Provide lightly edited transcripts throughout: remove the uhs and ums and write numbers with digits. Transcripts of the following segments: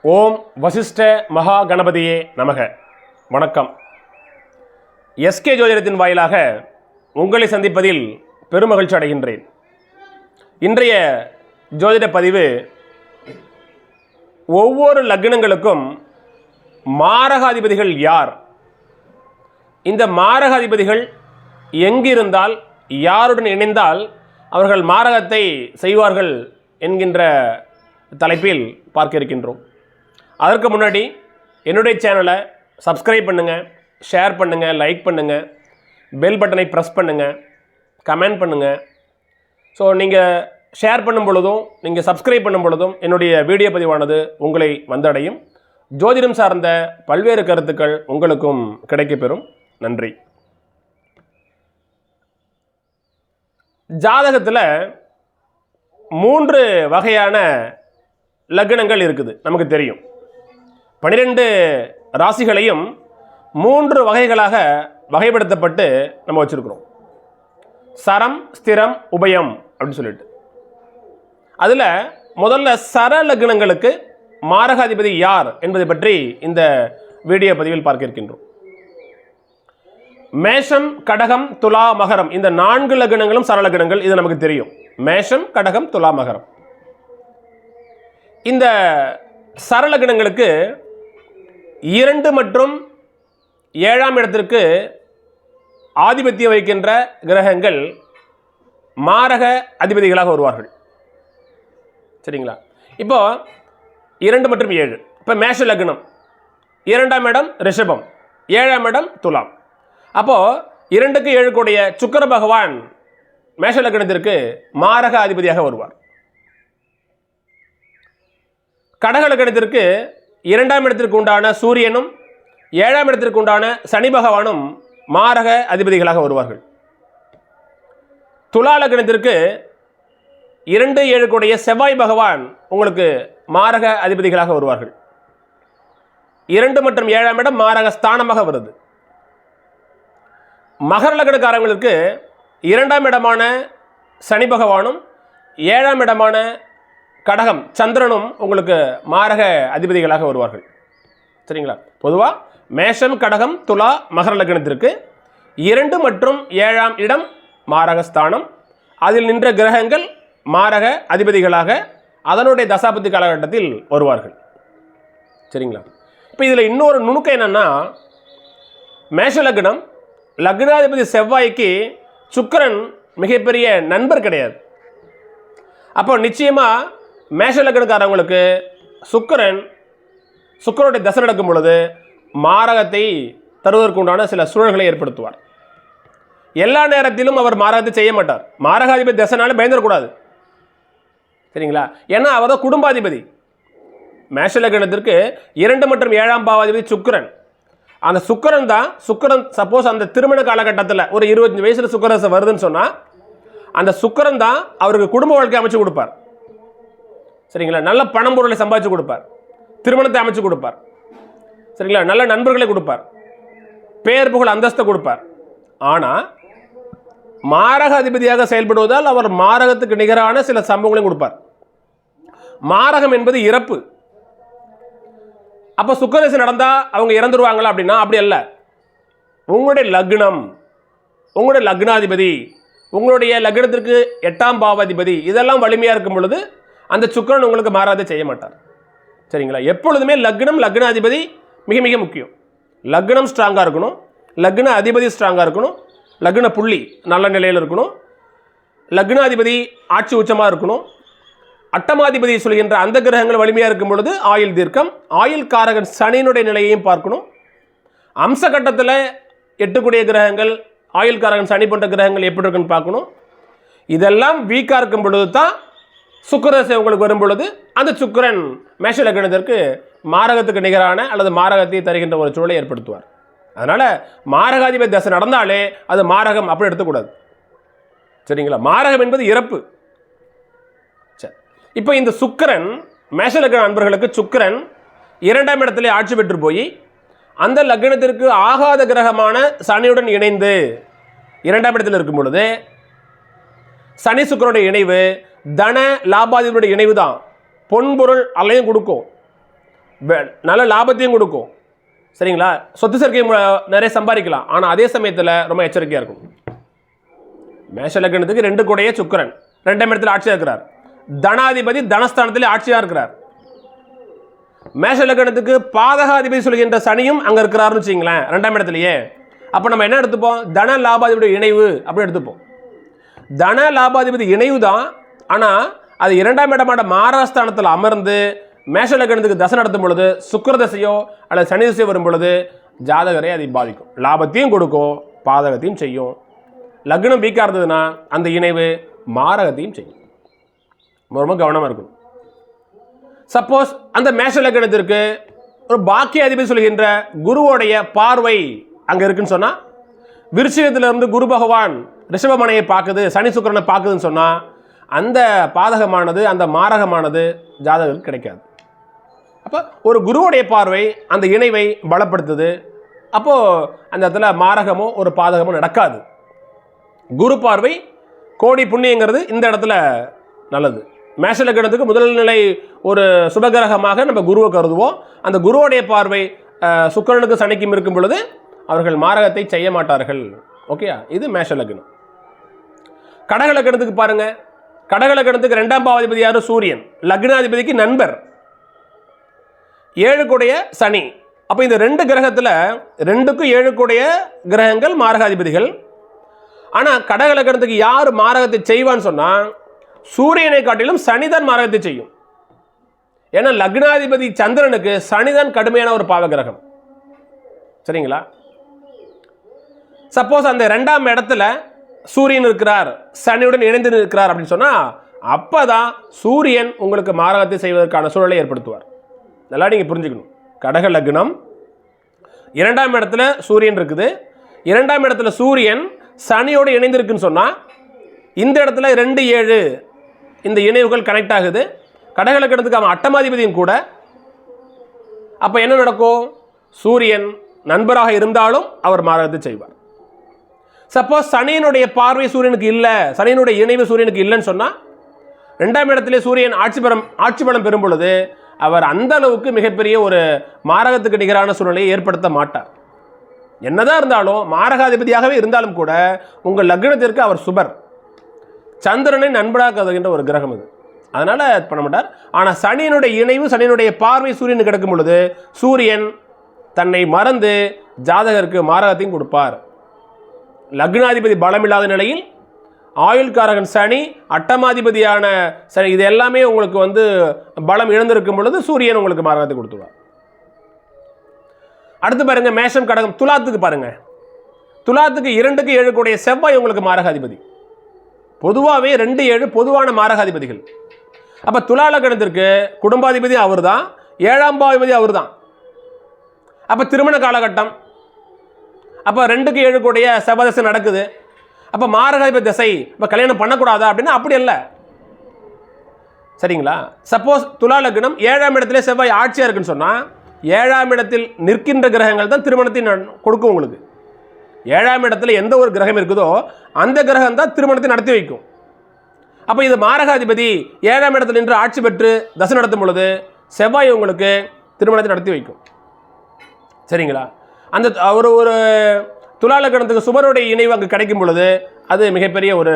ஓம் வசிஷ்ட மகா கணபதியே நமக. வணக்கம். எஸ்கே ஜோதிடத்தின் வாயிலாக உங்களை சந்திப்பதில் பெருமகிழ்ச்சி அடைகின்றேன். இன்றைய ஜோதிட பதிவு ஒவ்வொரு லக்னங்களுக்கும் மாரகாதிபதிகள் யார், இந்த மாரகாதிபதிகள் எங்கிருந்தால் யாருடன் இணைந்தால் அவர்கள் மாரகத்தை செய்வார்கள் என்கின்ற தலைப்பில் பார்க்க இருக்கின்றோம். அதற்கு முன்னாடி என்னுடைய சேனலை சப்ஸ்கிரைப் பண்ணுங்கள், ஷேர் பண்ணுங்கள், லைக் பண்ணுங்கள், பெல் பட்டனை ப்ரெஸ் பண்ணுங்கள், கமெண்ட் பண்ணுங்கள். ஸோ நீங்கள் ஷேர் பண்ணும் பொழுதும் நீங்கள் சப்ஸ்கிரைப் பண்ணும் பொழுதும் என்னுடைய வீடியோ பதிவானது உங்களை வந்தடையும். ஜோதிடம் சார்ந்த பல்வேறு கருத்துக்கள் உங்களுக்கும் கிடைக்கப்பெறும். நன்றி. ஜாதகத்தில் 3 வகையான லக்னங்கள் இருக்குது, நமக்கு தெரியும். 12 ராசிகளையும் 3 வகைகளாக வகைப்படுத்தப்பட்டு நம்ம வச்சுருக்கிறோம். சரம், ஸ்திரம், உபயம் அப்படின்னு சொல்லிட்டு. அதில் முதல்ல சர லக்னங்களுக்கு மாரகாதிபதி யார் என்பதை பற்றி இந்த வீடியோ பதிவில் பார்க்க இருக்கின்றோம். மேஷம், கடகம், துலா, மகரம், இந்த 4 லக்னங்களும் சர லக்னங்கள், இது நமக்கு தெரியும். மேஷம், கடகம், துலா, மகரம். இந்த சர லக்னங்களுக்கு 2 மற்றும் 7ஆம் இடத்திற்கு ஆதிபத்தியம் வைக்கின்ற கிரகங்கள் மாரக அதிபதிகளாக வருவார்கள். சரிங்களா? இப்போ 2 மற்றும் 7, இப்போ மேஷ லக்னம், 2ஆம் இடம் ரிஷபம், 7ஆம் இடம் துலாம். அப்போது 2க்கு 7 கூடிய சுக்கிர பகவான் மேஷ லக்னத்திற்கு மாரக அதிபதியாக வருவார். கடக லக்னத்திற்கு 2ஆம் இடத்திற்கு உண்டான சூரியனும் 7ஆம் இடத்திற்கு உண்டான சனி பகவானும் மாரக அதிபதிகளாக வருவார்கள். துலா லக்னத்திற்கு 2, 7 கூடிய செவ்வாய் பகவான் உங்களுக்கு மாரக அதிபதிகளாக வருவார்கள். 2 மற்றும் 7ஆம் இடம் மாரக ஸ்தானமாக வருது. மகர லக்னக்காரங்களுக்கு 2ஆம் இடமான சனி பகவானும் 7ஆம் இடமான கடகம் சந்திரனும் உங்களுக்கு மாரக அதிபதிகளாக வருவார்கள். சரிங்களா? பொதுவாக மேஷம், கடகம், துலா, மகர லக்னத்திற்கு 2 மற்றும் 7ஆம் இடம் மாரகஸ்தானம், அதில் நின்ற கிரகங்கள் மாரக அதிபதிகளாக அதனுடைய தசாபதி காலகட்டத்தில் வருவார்கள். சரிங்களா? இப்போ இதில் இன்னொரு நுணுக்கம் என்னன்னா, மேஷ லக்னம் லக்னாதிபதி செவ்வாய்க்கு சுக்கிரன் மிகப்பெரிய நண்பர் கிடையாது. அப்போ நிச்சயமாக மேஷ லக்னக்காரங்களுக்கு சுக்கிரனுடைய தசை நடக்கும் பொழுது மாரகத்தை தருவதற்கு உண்டான சில சூழல்களை ஏற்படுத்துவார். எல்லா நேரத்திலும் அவர் மாரகத்தை செய்ய மாட்டார். மாரகாதிபதி தசைனால பயந்துடக்கூடாது. சரிங்களா? ஏன்னா அவர் தான் குடும்பாதிபதி. மேஷ லக்னத்திற்கு 2 மற்றும் 7ஆம் பாவாதிபதி சுக்கிரன். அந்த சுக்கிரன் சப்போஸ் அந்த திருமண காலகட்டத்தில் ஒரு 25 வயசுல சுக்கிரதசை வருதுன்னு சொன்னால் அந்த சுக்கிரன் தான் அவருக்கு குடும்ப வாழ்க்கை அமைச்சு கொடுப்பார். சரிங்களா? நல்ல பணம் பொருளை சம்பாதிச்சு கொடுப்பார், திருமணத்தை அமைச்சு கொடுப்பார். சரிங்களா? நல்ல நண்பர்களை கொடுப்பார், பேர் புகழ் அந்தஸ்தை கொடுப்பார். ஆனால் மாரக அதிபதியாக செயல்படுவதால் அவர் மாரகத்துக்கு நிகரான சில சம்பவங்களையும் கொடுப்பார். மாரகம் என்பது இறப்பு. அப்போ சுக்கிரதசை நடந்தால் அவங்க இறந்துருவாங்களா அப்படின்னா அப்படி அல்ல. உங்களுடைய லக்னம், உங்களுடைய லக்னாதிபதி, உங்களுடைய லக்னத்திற்கு 8ஆம் பாவாதிபதி இதெல்லாம் வலிமையாக இருக்கும் பொழுது அந்த சுக்கிரன் உங்களுக்கு மாறாத செய்ய மாட்டார். சரிங்களா? எப்பொழுதுமே லக்னாதிபதி மிக மிக முக்கியம். லக்னம் ஸ்ட்ராங்காக இருக்கணும், லக்ன அதிபதி ஸ்ட்ராங்காக இருக்கணும், லக்ன புள்ளி நல்ல நிலையில் இருக்கணும், லக்னாதிபதி ஆட்சி உச்சமாக இருக்கணும், அட்டமாதிபதி சொல்கின்ற அந்த கிரகங்கள் வலிமையாக இருக்கும் பொழுது ஆயுள் தீர்க்கம், ஆயுள் காரகன் சனியினுடைய நிலையையும் பார்க்கணும். அம்ச கட்டத்தில் 8 கூடிய கிரகங்கள், ஆயுள் காரகன் சனி போன்ற கிரகங்கள் எப்படி இருக்குன்னு பார்க்கணும். இதெல்லாம் வீக்காக இருக்கும் பொழுது தான் சுக்கிரதசை உங்களுக்கு வரும் பொழுது அந்த சுக்கிரன் மேஷ லக்னத்திற்கு மாரகத்துக்கு நிகரான அல்லது மாரகத்தை தருகின்ற ஒரு சூழலை ஏற்படுத்துவார். அதனால் மாரகாதிபதி தசை நடந்தாலே அது மாரகம் அப்படி எடுத்துக்கூடாது. சரிங்களா? மாரகம் என்பது இறப்பு. சரி, இப்போ இந்த சுக்கிரன் மேஷ லக்ன நண்பர்களுக்கு சுக்கிரன் 2ஆம் இடத்திலே ஆட்சி பெற்று போய் அந்த லக்னத்திற்கு ஆகாத கிரகமான சனியுடன் இணைந்து 2ஆம் இடத்தில் இருக்கும் பொழுது சனி சுக்கிரனுடைய இணைவு தன லாபாதிபதியுடைய இணைவு தான் பொன்பொருள் அலையும் கொடுக்கும். நல்ல லாபத்தையும் கொடுக்கும். சரிங்களா, சொத்து சேர்க்கை நிறைய சம்பாதிக்கலாம். ஆனால் அதே சமயத்தில் ரொம்ப எச்சரிக்கையாக இருக்கும். மேஷ லக்னத்துக்கு 2 கூடைய சுக்கிரன் 2ஆம் இடத்துல ஆட்சியாக இருக்கிறார். தனாதிபதி தனஸ்தானத்திலே ஆட்சியாக இருக்கிறார். மேஷ லக்னத்துக்கு பாதகாதிபதி சொல்கின்ற சனியும் அங்கே இருக்கிறாருன்னு வச்சுங்களேன், 2ஆம் இடத்துலையே. அப்போ நம்ம என்ன எடுத்துப்போம்? தன லாபாதிபதி இணைவு அப்படி எடுத்துப்போம். தன லாபாதிபதி இணைவு தான். ஆனால் அது 2ஆம் இடமான மாரஸ்தானத்தில் அமர்ந்து மேஷ லக்னத்துக்கு தசை நடத்தும் பொழுது, சுக்கிர தசையோ அல்லது சனி தசையோ வரும் பொழுது ஜாதகரை அதை பாதிக்கும். லாபத்தையும் கொடுக்கும், பாதகத்தையும் செய்யும். லக்னம் வீக்காக இருந்ததுன்னா அந்த இணைவு மாரகத்தையும் செய்யும். ரொம்ப கவனமாக இருக்கணும். சப்போஸ் அந்த மேஷ லக்னத்திற்கு ஒரு பாக்கிய அதிபதி சொல்கின்ற குருவோடைய பார்வை அங்கே இருக்குன்னு சொன்னால், விருச்சிகத்திலிருந்து குரு பகவான் ரிஷபமனையை பார்க்குது, சனி சுக்கிரனை பார்க்குதுன்னு சொன்னால், அந்த பாதகமானது அந்த மாரகமானது ஜாதகருக்கு கிடைக்காது. அப்போ ஒரு குருவுடைய பார்வை அந்த இணைவை பலப்படுத்துது. அப்போது அந்த இடத்துல மாரகமோ ஒரு பாதகமோ நடக்காது. குரு பார்வை கோடி புண்ணியங்கிறது இந்த இடத்துல நல்லது. மேஷ லக்னத்துக்கு முதல் நிலை ஒரு சுபகிரகமாக நம்ம குருவை கருதுவோம். அந்த குருவுடைய பார்வை சுக்கிரனுக்கு சனிக்கும் இருக்கும் பொழுது அவர்கள் மாரகத்தை செய்ய மாட்டார்கள். ஓகேயா, இது மேஷ லக்னம். கடக லக்னத்துக்கு பாருங்க, கடக லக்னத்துக்கு 2ஆம் பாவாதிபதி யாரு? சூரியன். லக்னாதிபதிக்கு நண்பர், 7 கூடைய சனி. அப்போ இந்த 2 கிரகத்தில் 2க்கும் 7 கூடைய கிரகங்கள் மாரகாதிபதிகள். ஆனால் கடக லக்னத்துக்கு யார் மாரகத்தை செய்வான்னு சொன்னால், சூரியனை காட்டிலும் சனிதான் மாரகத்தை செய்யும். ஏன்னா லக்னாதிபதி சந்திரனுக்கு சனிதான் கடுமையான ஒரு பாவ கிரகம். சரிங்களா? சப்போஸ் அந்த 2ஆம் இடத்துல சூரியன் இருக்கிறார், சனியுடன் இணைந்து இருக்கிறார் அப்படின்னு சொன்னால், அப்போ தான் சூரியன் உங்களுக்கு மாரகத்தை செய்வதற்கான சூழலை ஏற்படுத்துவார். நல்லா நீங்கள் புரிஞ்சுக்கணும். கடக லக்னம், 2ஆம் இடத்துல சூரியன் இருக்குது. 2ஆம் இடத்துல சூரியன் சனியோடு இணைந்திருக்குன்னு சொன்னால், இந்த இடத்துல 2, 7 இந்த இணைவுகள் கனெக்ட் ஆகுது. கடக லக்னத்துக்கு அவன் அட்டமாதிபதியும் கூட. அப்போ என்ன நடக்கும்? சூரியன் நண்பராக இருந்தாலும் அவர் மாரகத்தை செய்வார். சப்போஸ் சனியினுடைய பார்வை சூரியனுக்கு இல்லை, சனியினுடைய இணைவு சூரியனுக்கு இல்லைன்னு சொன்னால், 2ஆம் இடத்திலே சூரியன் ஆட்சி பலம் பெறும் பொழுது அவர் அந்த அளவுக்கு மிகப்பெரிய ஒரு மாரகத்துக்கு நிகரான சூழ்நிலையை ஏற்படுத்த மாட்டார். என்னதான் இருந்தாலும் மாரகாதிபதியாகவே இருந்தாலும் கூட உங்கள் லக்னத்திற்கு அவர் சுபர், சந்திரனை நண்பராக கருதுகின்ற ஒரு கிரகம் இது. அதனால பண்ண மாட்டார். ஆனால் சனியினுடைய இணைவு சனியினுடைய பார்வை சூரியனுக்கு கிடைக்கும் பொழுது சூரியன் தன்னை மறந்து ஜாதகருக்கு மாரகத்தையும் கொடுப்பார். லக்னாதிபதி பலமில்லாத நிலையில் ஆயுள்காரகன் சனி, அட்டமாதிபதியான சனி, இது எல்லாமே உங்களுக்கு பலம் இழந்திருக்கும் பொழுது சூரியன் உங்களுக்கு மாரகத்தை கொடுத்துருவார். அடுத்து பாருங்க, மேஷம் கடகம். துலாத்துக்கு பாருங்க, துலாத்துக்கு 2க்கு 7 கூடிய செவ்வாய் உங்களுக்கு மாரகாதிபதி. பொதுவாகவே 2, 7 பொதுவான மாரகாதிபதிகள். அப்போ துலா லக்னத்திற்கு குடும்பாதிபதி அவர் தான், 7ஆம் பாவாதிபதி அவர் தான். அப்போ திருமண காலகட்டம், அப்போ 2க்கு 7 கூடிய செவ்வாய் தசை நடக்குது. அப்போ மாரகாதிபதி தசை, இப்போ கல்யாணம் பண்ணக்கூடாதா அப்படின்னா அப்படி அல்ல. சரிங்களா? சப்போஸ் துலா லக்னம் 7ஆம் இடத்துல செவ்வாய் ஆட்சியாக இருக்குன்னு சொன்னால், 7ஆம் இடத்தில் நிற்கின்ற கிரகங்கள் தான் திருமணத்தை கொடுக்கும் உங்களுக்கு. 7ஆம் இடத்துல எந்த ஒரு கிரகம் இருக்குதோ அந்த கிரகம் தான் திருமணத்தை நடத்தி வைக்கும். அப்போ இது மாரகாதிபதி 7ஆம் இடத்துல நின்று ஆட்சி பெற்று தசை நடத்தும் பொழுது செவ்வாய் உங்களுக்கு திருமணத்தை நடத்தி வைக்கும். சரிங்களா? அந்த ஒரு துலா லக்னத்துக்கு சுபருடைய இணைவு அங்கே கிடைக்கும் பொழுது அது மிகப்பெரிய ஒரு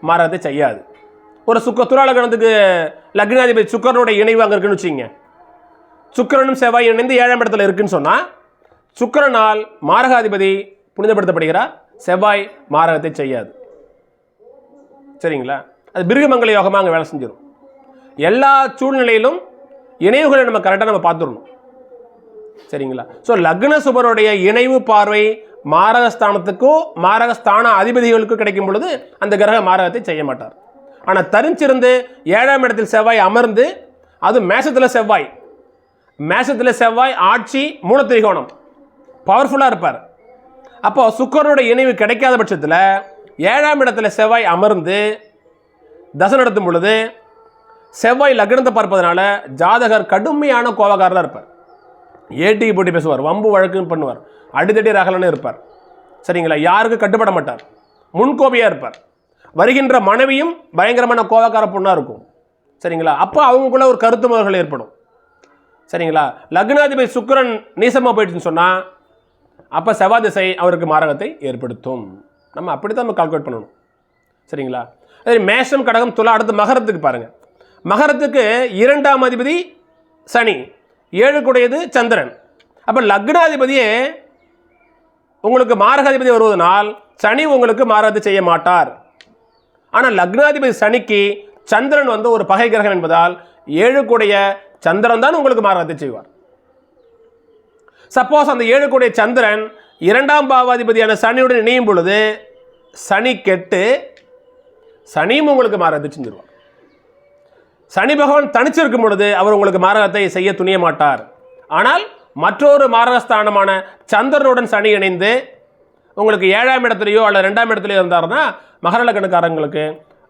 மாரகத்தை செய்யாது. ஒரு துலா லக்னத்துக்கு லக்னாதிபதி சுக்கிரனுடைய இணைவு அங்கே இருக்குன்னு வச்சுங்க, சுக்கிரனும் செவ்வாய் இணைந்து 7ஆம் இடத்துல இருக்குன்னு சொன்னால், சுக்கிரனால் மாரகாதிபதி புனிதப்படுத்தப்படுகிறார், செவ்வாய் மாரகத்தை செய்யாது. சரிங்களா? அது பிருகமங்கல யோகமாக அங்கே வேலை செஞ்சிடும். எல்லா சூழ்நிலையிலும் இணைவுகளை நம்ம கரெக்டாக நம்ம பார்த்துடணும். சரிங்களா? ஸோ லக்ன சுபருடைய இணைவு பார்வை மாரகஸ்தானத்துக்கோ மாரகஸ்தான அதிபதிகளுக்கும் கிடைக்கும் பொழுது அந்த கிரக மாரகத்தை செய்ய மாட்டார். ஆனால் தரிச்சிருந்து 7ஆம் இடத்தில் செவ்வாய் அமர்ந்து, அது மேஷத்தில் செவ்வாய் ஆட்சி மூலத்திரிகோணம் பவர்ஃபுல்லாக இருப்பார். அப்போ சுக்கிரனுடைய இணைவு கிடைக்காத பட்சத்தில் 7ஆம் இடத்துல செவ்வாய் அமர்ந்து தசை நடத்தும் பொழுது செவ்வாய் லக்னத்தை பார்ப்பதனால ஜாதகர் கடுமையான கோபக்காரராக இருப்பார். ஏடிக்கு போட்டி பேசுவார், வம்பு வழக்குன்னு பண்ணுவார், அடித்தடி ரகலன்னு இருப்பார். சரிங்களா? யாருக்கு கட்டுப்பட மாட்டார், முன்கோபியாக இருப்பார். வருகின்ற மனைவியும் பயங்கரமான கோபக்கார பொண்ணாக இருக்கும். சரிங்களா? அப்போ அவங்களுக்குள்ள ஒரு கருத்து மோதல்கள் ஏற்படும். சரிங்களா? லக்னாதிபதி சுக்கிரன் நீசமாக போயிடுச்சுன்னு சொன்னால் அப்போ செவ்வாய் திசை அவருக்கு மாரகத்தை ஏற்படுத்தும். நம்ம அப்படி தான் நம்ம கால்குலேட் பண்ணணும். சரிங்களா? அதே மேஷம், கடகம், துலா, அடுத்து மகரத்துக்கு பாருங்கள். மகரத்துக்கு 2ஆம் அதிபதி சனி, 7க்குடையது சந்திரன். அப்போ லக்னாதிபதியே உங்களுக்கு மாரகாதிபதி வருவதனால் சனி உங்களுக்கு மாரகத்தை செய்ய மாட்டார். ஆனால் லக்னாதிபதி சனிக்கு சந்திரன் வந்து ஒரு பகை கிரகம் என்பதால் 7க்குடைய சந்திரன் தான் உங்களுக்கு மாரகத்தை செய்வார். சப்போஸ் அந்த 7க்குடைய சந்திரன் 2ஆம் பாவாதிபதியான சனியுடன் இணையும் பொழுது சனி கெட்டு சனியும் உங்களுக்கு மாரகத்தை செஞ்சிருவார். சனி பகவான் தனிச்சிருக்கும் பொழுது அவர் உங்களுக்கு மாரகத்தை செய்ய துணிய மாட்டார். ஆனால் மற்றொரு மாரகஸ்தானமான சந்திரனுடன் சனி இணைந்து உங்களுக்கு 7ஆம் இடத்துலையோ அல்லது 2ஆம் இடத்துலையோ இருந்தார்னா மகர லக்னக்காரங்களுக்கு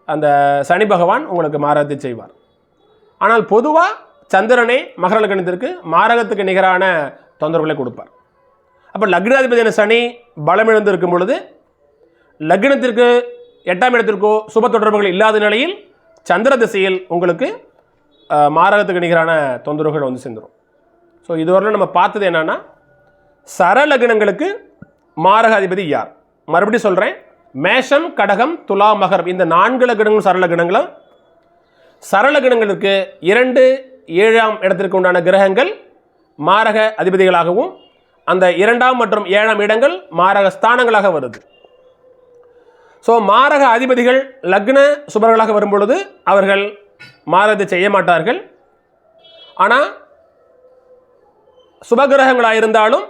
அந்த சனி பகவான் உங்களுக்கு மாரகத்தை செய்வார். ஆனால் பொதுவாக சந்திரனே மகர லக்னத்திற்கு மாரகத்துக்கு நிகரான தொந்தரவுகளை கொடுப்பார். அப்போ லக்னாதிபதியான சனி பலமிழந்து இருக்கும் பொழுது லக்னத்திற்கு 8ஆம் இடத்திற்கோ சுப தொடர்புகள் இல்லாத நிலையில் சந்திர திசையில் உங்களுக்கு மாரகத்துக்கு நிகரான தொந்தரவுகள் வந்து சேர்ந்துடும். ஸோ இதுவரையிலும் நம்ம பார்த்தது என்னன்னா சரலக்னங்களுக்கு மாரக அதிபதி யார்? மறுபடியும் சொல்கிறேன், மேஷம், கடகம், துலா, மகரம் இந்த 4 லக்னங்களும் சரலக்னங்களும். சரலக்னங்களுக்கு 2, 7ஆம் இடத்திற்கு உண்டான கிரகங்கள் மாரக அதிபதிகளாகவும் அந்த 2ஆம் மற்றும் 7ஆம் இடங்கள் மாரக ஸ்தானங்களாக வருது. ஸோ மாரக அதிபதிகள் லக்ன சுபர்களாக வரும்பொழுது அவர்கள் மாரகத்தை செய்ய மாட்டார்கள். ஆனால் சுபகிரகங்களாக இருந்தாலும்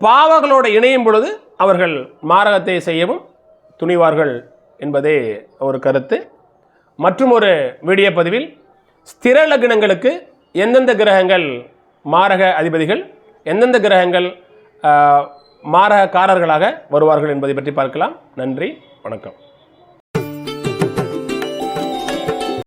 பாவங்களோடு இணையும் பொழுது அவர்கள் மாரகத்தை செய்யவும் துணிவார்கள் என்பதே ஒரு கருத்து. மற்றும் ஒரு வீடியோ பதிவில் ஸ்திர லக்னங்களுக்கு எந்தெந்த கிரகங்கள் மாரக அதிபதிகள், எந்தெந்த கிரகங்கள் மாரகக்காரர்களாக வருவார்கள் என்பதை பற்றி பார்க்கலாம். நன்றி, வணக்கம்.